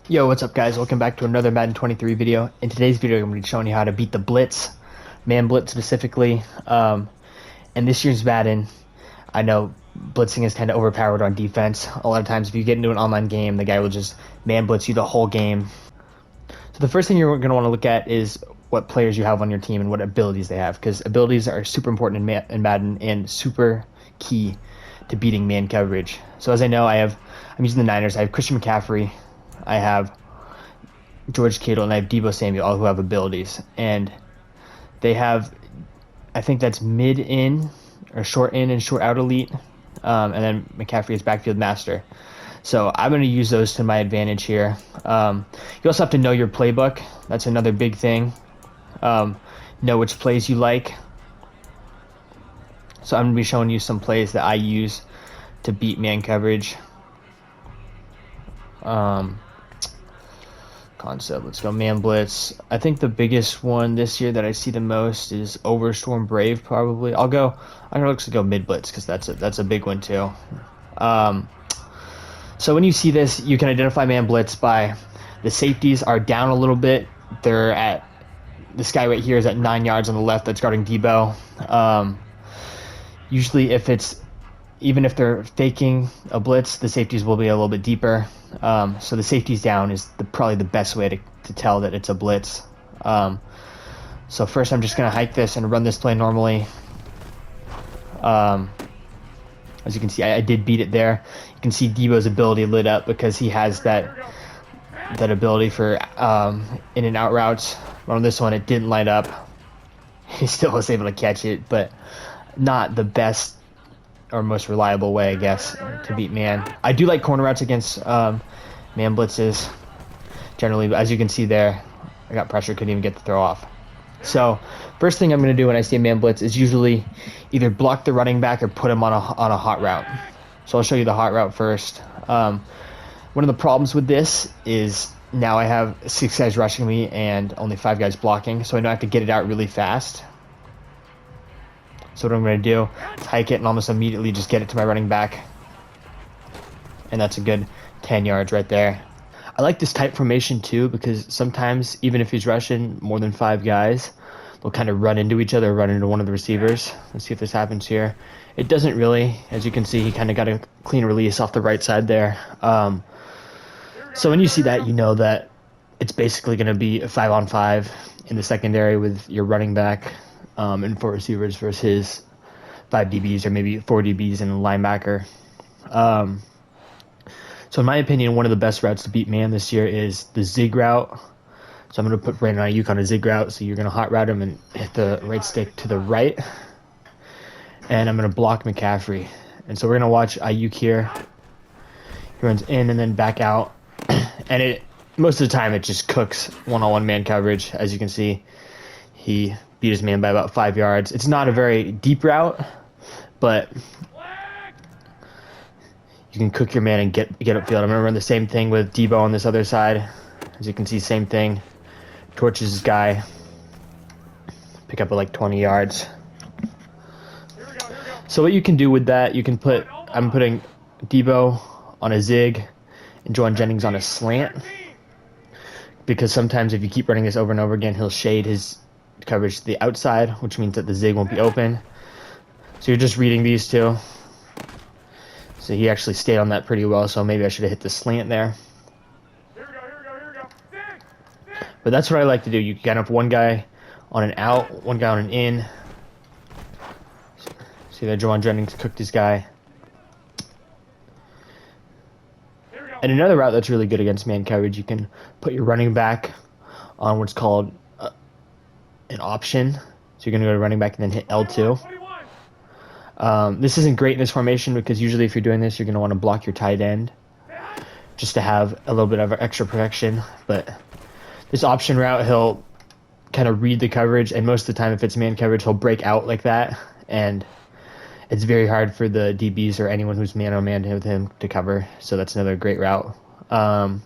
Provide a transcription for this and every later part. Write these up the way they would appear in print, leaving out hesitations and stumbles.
Yo, what's up guys? Welcome back to another Madden 23 video. In today's video, I'm going to be showing you how to beat the Blitz, Man Blitz specifically. And this year's Madden, I know blitzing is kind of overpowered on defense. A lot of times if you get into an online game, the guy will just Man Blitz you the whole game. So the first thing you're going to want to look at is what players you have on your team and what abilities they have, because abilities are super important in Madden and super key to beating man coverage. So as I know, I'm using the Niners. I have Christian McCaffrey, I have George Kittle, and I have Deebo Samuel, all who have abilities. And they have, I think that's mid-in, or short-in and short-out elite. And then McCaffrey is backfield master. So I'm going to use those to my advantage here. You also have to know your playbook. That's another big thing. Know which plays you like. So I'm going to be showing you some plays that I use to beat man coverage. Concept. Let's go man blitz. I think the biggest one this year that I see the most is Overstorm Brave. Probably I'm gonna go mid blitz because that's a big one too. So when you see this, you can identify man blitz by the safeties are down a little bit. They're at this guy right here is at 9 yards on the left that's guarding Deebo. Usually even if they're faking a blitz, the safeties will be a little bit deeper. So the safeties down is probably the best way to tell that it's a blitz. So first I'm just going to hike this and run this play normally. As you can see, I did beat it there. You can see Deebo's ability lit up because he has that ability for in and out routes. On this one, it didn't light up. He still was able to catch it, but not the best or most reliable way, I guess, to beat man. I do like corner routes against man blitzes generally, but as you can see there, I got pressure, couldn't even get the throw off. So first thing I'm going to do when I see a man blitz is usually either block the running back or put him on a hot route. So I'll show you the hot route first. One of the problems with this is now I have 6 guys rushing me and only 5 guys blocking, so I know I have to get it out really fast. So what I'm going to do is hike it and almost immediately just get it to my running back. And that's a good 10 yards right there. I like this type formation too because sometimes even if he's rushing more than 5 guys, they'll kind of run into each other, run into one of the receivers. Let's see if this happens here. It doesn't really. As you can see, he kind of got a clean release off the right side there. So when you see that, you know that it's basically going to be a 5-on-5 in the secondary with your running back and 4 receivers versus 5 DBs or maybe 4 DBs and a linebacker. So in my opinion, one of the best routes to beat man this year is the zig route. So I'm going to put Brandon Ayuk on a zig route. So you're going to hot route him and hit the right stick to the right. And I'm going to block McCaffrey. And so we're going to watch Ayuk here. He runs in and then back out. And most of the time it just cooks one-on-one man coverage. As you can see, he beat his man by about 5 yards. It's not a very deep route, but you can cook your man and get upfield. I'm going to run the same thing with Deebo on this other side. As you can see, same thing. Torches his guy. Pick up at like 20 yards. So what you can do with that, I'm putting Deebo on a zig and Joan Jennings on a slant. Because sometimes if you keep running this over and over again, he'll shade his coverage to the outside, which means that the zig won't be open. So you're just reading these two. So he actually stayed on that pretty well, so maybe I should have hit the slant there. But that's what I like to do. You kind of have one guy on an out, one guy on an in. See there, Joan Jennings cooked his guy. And another route that's really good against man coverage, you can put your running back on what's called an option. So you're going to go to running back and then hit L2. This isn't great in this formation because usually if you're doing this, you're going to want to block your tight end just to have a little bit of extra protection. But this option route, he'll kind of read the coverage, and most of the time if it's man coverage, he'll break out like that. And it's very hard for the DBs or anyone who's man-on-man with him to cover. So that's another great route. Another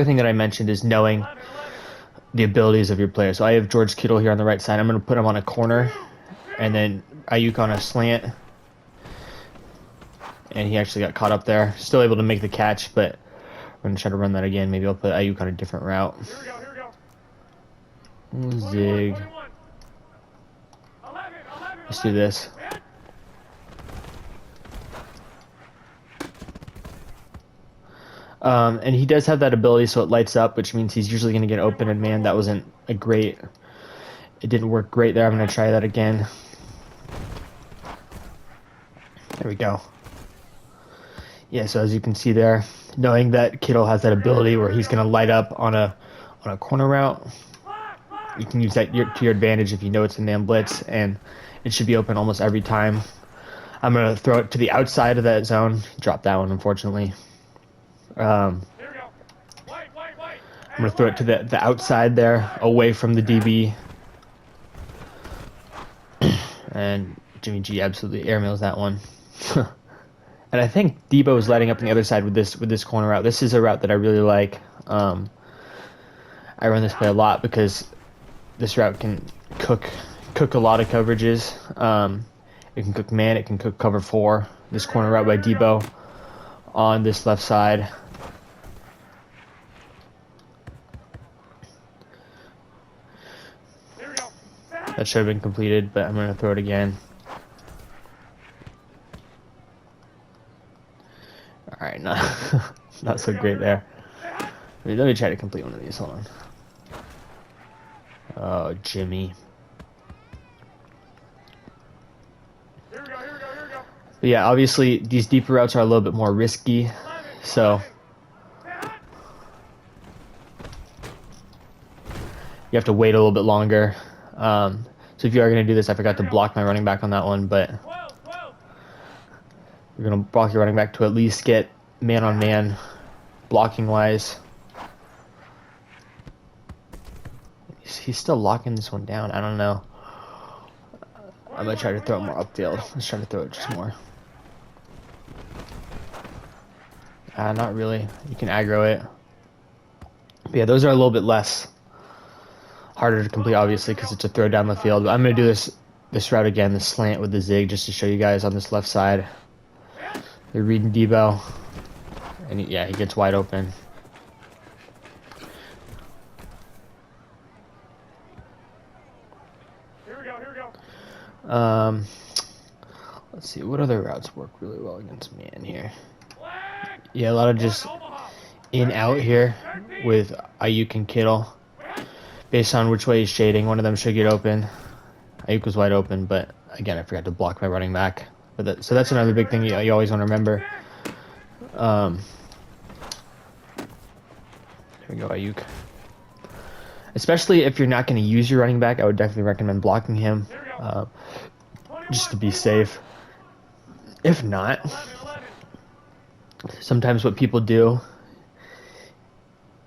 thing that I mentioned is knowing the abilities of your player. So I have George Kittle here on the right side. I'm going to put him on a corner, and then Ayuk on a slant. And he actually got caught up there. Still able to make the catch, but We're going to try to run that again. Maybe I'll put Ayuk on a different route. Zig. Let's do this. And he does have that ability, so it lights up, which means he's usually going to get open in man. That wasn't a great... It didn't work great there. I'm going to try that again. There we go. Yeah, so as you can see there, knowing that Kittle has that ability where he's going to light up on a corner route, you can use that to your advantage if you know it's a man blitz, and it should be open almost every time. I'm going to throw it to the outside of that zone. Drop that one, unfortunately. I'm going to throw it to the outside there, away from the DB. And Jimmy G absolutely airmails that one. And I think Debo is lighting up on the other side with this corner route. This is a route that I really like. I run this play a lot because this route can cook a lot of coverages. It can cook man, it can cook cover 4. This corner route by Debo on this left side. That should have been completed, but I'm going to throw it again. Alright, not so great there. Let me try to complete one of these. Hold on. Oh, Jimmy. But yeah, obviously these deeper routes are a little bit more risky, so you have to wait a little bit longer. So if you are going to do this, I forgot to block my running back on that one, but you're going to block your running back to at least get man-on-man blocking wise. He's still locking this one down. I don't know. I'm going to try to throw it more upfield. Let's try to throw it just more. Not really. You can aggro it. But yeah, those are a little bit less harder to complete, obviously, because it's a throw down the field. But I'm going to do this route again, the slant with the zig, just to show you guys on this left side. They're reading Debo. And he gets wide open. Here we go. Let's see, what other routes work really well against man here? Yeah, a lot of just in-out here with Ayuk and Kittle. Based on which way he's shading, one of them should get open. Ayuk was wide open, but again, I forgot to block my running back. But so that's another big thing you always want to remember. There we go, Ayuk. Especially if you're not going to use your running back, I would definitely recommend blocking him, just to be safe. If not, sometimes what people do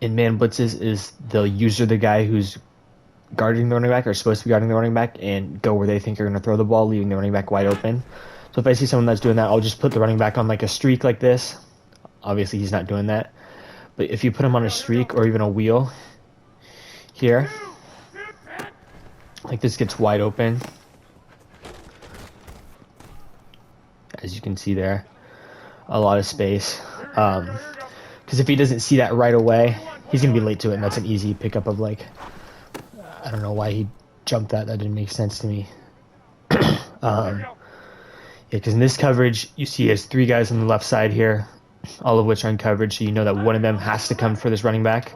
in man blitzes is they'll user the guy who's guarding the running back or supposed to be guarding the running back and go where they think you're going to throw the ball, leaving the running back wide open. So if I see someone that's doing that, I'll just put the running back on like a streak like this. Obviously, he's not doing that. But if you put him on a streak or even a wheel here, like this gets wide open. As you can see there, a lot of space. Because if he doesn't see that right away, he's going to be late to it, and that's an easy pickup of, like, I don't know why he jumped that. That didn't make sense to me. Because in this coverage, you see he has 3 guys on the left side here, all of which are in coverage, so you know that one of them has to come for this running back.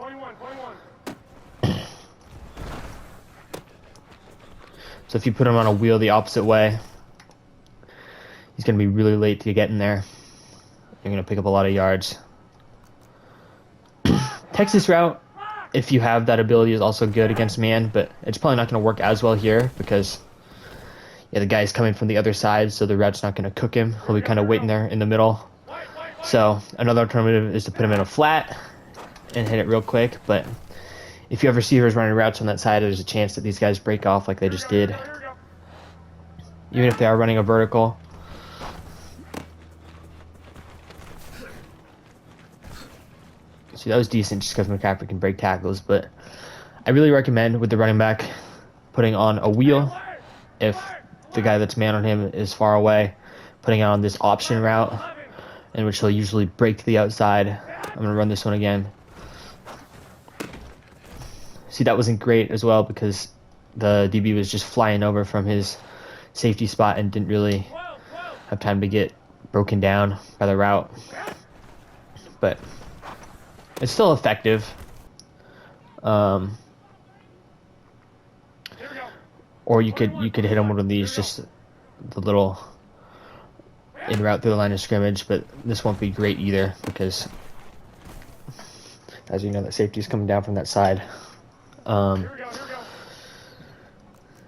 So if you put him on a wheel the opposite way, he's going to be really late to get in there. You're going to pick up a lot of yards. Texas route, if you have that ability, is also good against man, but it's probably not going to work as well here because the guy's coming from the other side, so the route's not going to cook him. He'll be kind of waiting there in the middle. So another alternative is to put him in a flat and hit it real quick, but if you have receivers running routes on that side, there's a chance that these guys break off like they just did. Even if they are running a vertical. See, that was decent just because McCaffrey can break tackles, but I really recommend with the running back putting on a wheel if the guy that's man on him is far away, putting on this option route, in which he'll usually break to the outside. I'm going to run this one again. See, that wasn't great as well because the DB was just flying over from his safety spot and didn't really have time to get broken down by the route. But it's still effective. Or you could hit him with one of these, just the little in route through the line of scrimmage, but this won't be great either because, as you know, that safety is coming down from that side. And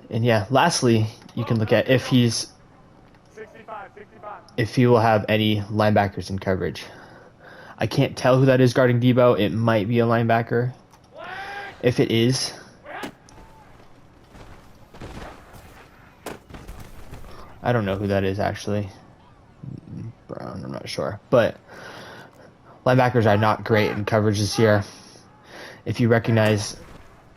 yeah, lastly, you can look at if he will have any linebackers in coverage. I can't tell who that is guarding Debo. It might be a linebacker. If it is, I don't know who that is actually. Brown, I'm not sure. But linebackers are not great in coverage this year. If you recognize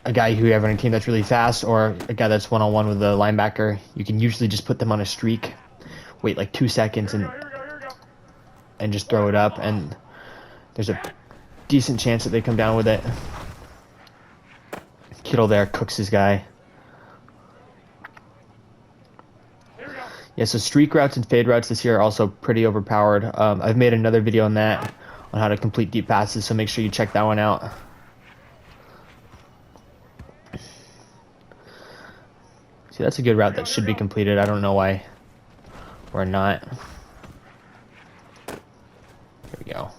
a guy who you have on a team that's really fast or a guy that's one-on-one with a linebacker, you can usually just put them on a streak, wait like 2 seconds, and just throw it up, and there's a decent chance that they come down with it. Kittle there cooks his guy. Yeah, so streak routes and fade routes this year are also pretty overpowered. I've made another video on that, on how to complete deep passes, so make sure you check that one out. See, that's a good route that should be completed. I don't know why we're not. There we go.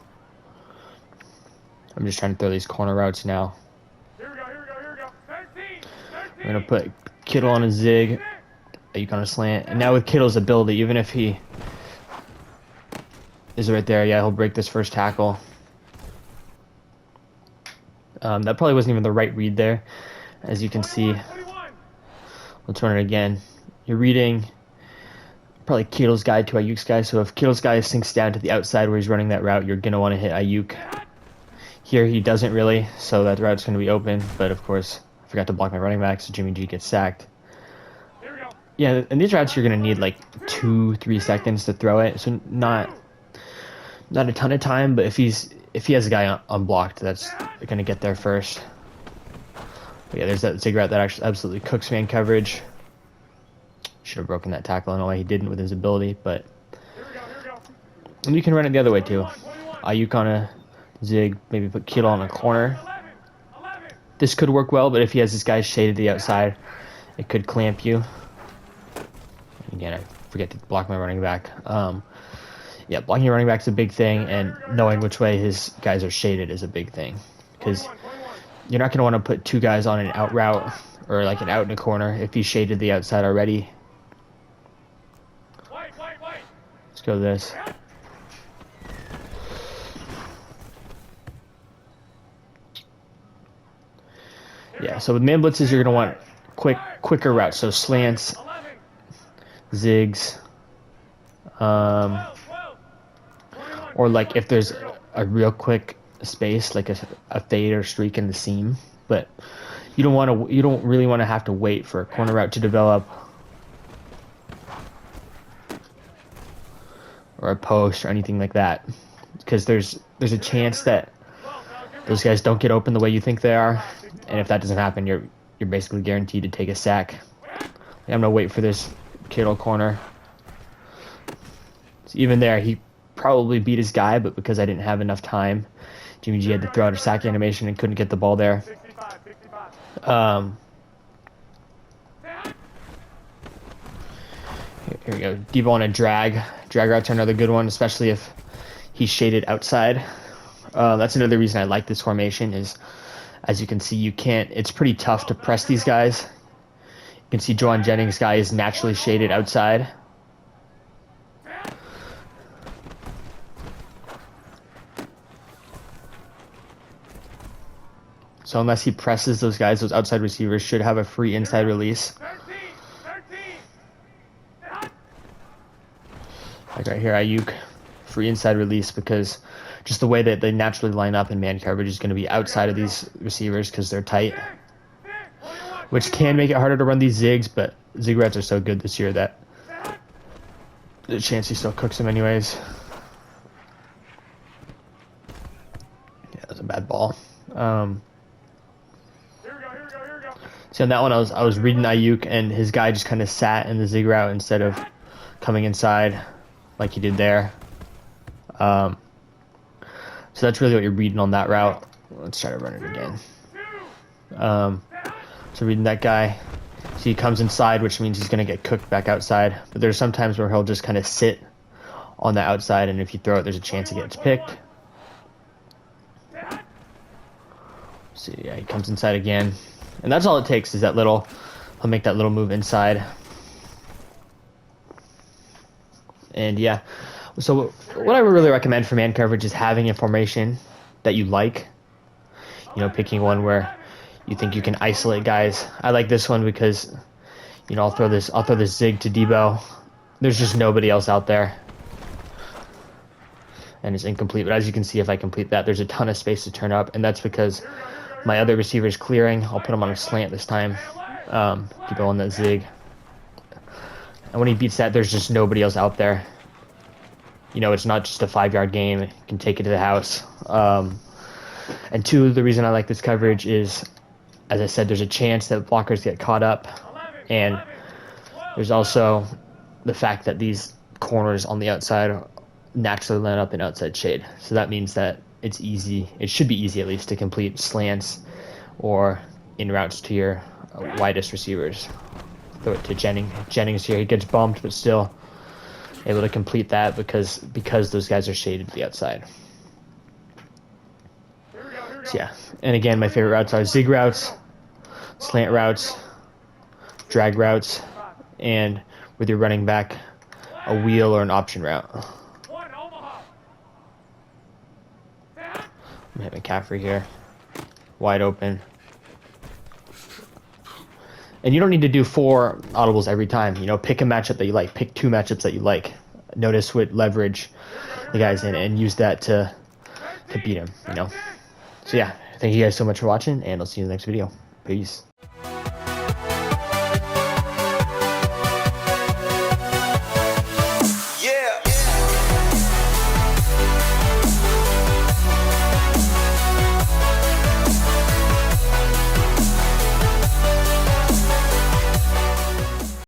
I'm just trying to throw these corner routes now. Here we go. 13. We're going to put Kittle on a zig, Ayuk on a slant. And now with Kittle's ability, even if he is right there, yeah, he'll break this first tackle. That probably wasn't even the right read there, as you can see. Let's run it again. You're reading probably Kittle's guy to Ayuk's guy, so if Kittle's guy sinks down to the outside where he's running that route, you're going to want to hit Ayuk. Here he doesn't really, so that route's going to be open, but of course, I forgot to block my running back, so Jimmy G gets sacked. Yeah, and these routes you're going to need like 2-3 seconds to throw it, so not a ton of time, but if he has a guy unblocked, that's going to get there first. But yeah, there's that zig route that actually absolutely cooks man coverage. Should have broken that tackle in a way he didn't with his ability, but and you can run it the other way too. Ayuk on a zig, maybe put Kittle on a corner. This could work well, but if he has this guy shaded to the outside, it could clamp you. Again, I forget to block my running back. Yeah, blocking your running back is a big thing, and knowing which way his guys are shaded is a big thing, because you're not going to want to put two guys on an out route or like an out in a corner if he's shaded the outside already. Let's go this. Yeah, so with man blitzes, you're going to want quicker routes, so slants, zigs, or like if there's a real quick space, like a fade or streak in the seam, but you don't really want to have to wait for a corner route to develop or a post or anything like that, because there's a chance that those guys don't get open the way you think they are, and if that doesn't happen, you're basically guaranteed to take a sack. I'm gonna wait for this Kittle corner. So even there, he probably beat his guy, but because I didn't have enough time, Jimmy G had to throw out a sack animation and couldn't get the ball there. Here we go. Debo on a drag. Drag routes are another good one, especially if he's shaded outside. That's another reason I like this formation is, as you can see, it's pretty tough to press these guys. You can see Juwan Jennings' guy is naturally shaded outside. So unless he presses those guys, those outside receivers should have a free inside release. Like right here, Ayuk, free inside release, because just the way that they naturally line up in man coverage is going to be outside of these receivers because they're tight, which can make it harder to run these zigs, but zig routes are so good this year that the chance he still cooks them anyways. was a bad ball. See, on that one, I was reading Ayuk, and his guy just kind of sat in the zig route instead of coming inside like he did there. So that's really what you're reading on that route. Let's try to run it again. So reading that guy. So he comes inside, which means he's going to get cooked back outside. But there's some times where he'll just kind of sit on the outside, and if you throw it, there's a chance it gets picked. See, yeah, he comes inside again. And that's all it takes is that little, he'll make that little move inside. And yeah, so what I would really recommend for man coverage is having a formation that you like. You know, picking one where you think you can isolate guys. I like this one because, you know, I'll throw this zig to Debo. There's just nobody else out there. And it's incomplete, but as you can see, if I complete that, there's a ton of space to turn up, and that's because my other receiver is clearing. I'll put him on a slant this time. Debo on that zig. And when he beats that, there's just nobody else out there. You know, it's not just a 5-yard game. It can take it to the house. And two, the reason I like this coverage is, as I said, there's a chance that blockers get caught up. And there's also the fact that these corners on the outside naturally line up in outside shade. So that means that it's easy. It should be easy, at least, to complete slants or in routes to your widest receivers. Throw it to Jennings here. He gets bumped, but still able to complete that because those guys are shaded to the outside. So yeah, and again, my favorite routes are zig routes, slant routes, drag routes, and with your running back, a wheel or an option route. I'm hitting McCaffrey here, wide open. And you don't need to do 4 audibles every time. You know, pick a matchup that you like. Pick 2 matchups that you like. Notice what leverage the guy's in and use that to beat him, you know. So yeah, thank you guys so much for watching, and I'll see you in the next video. Peace.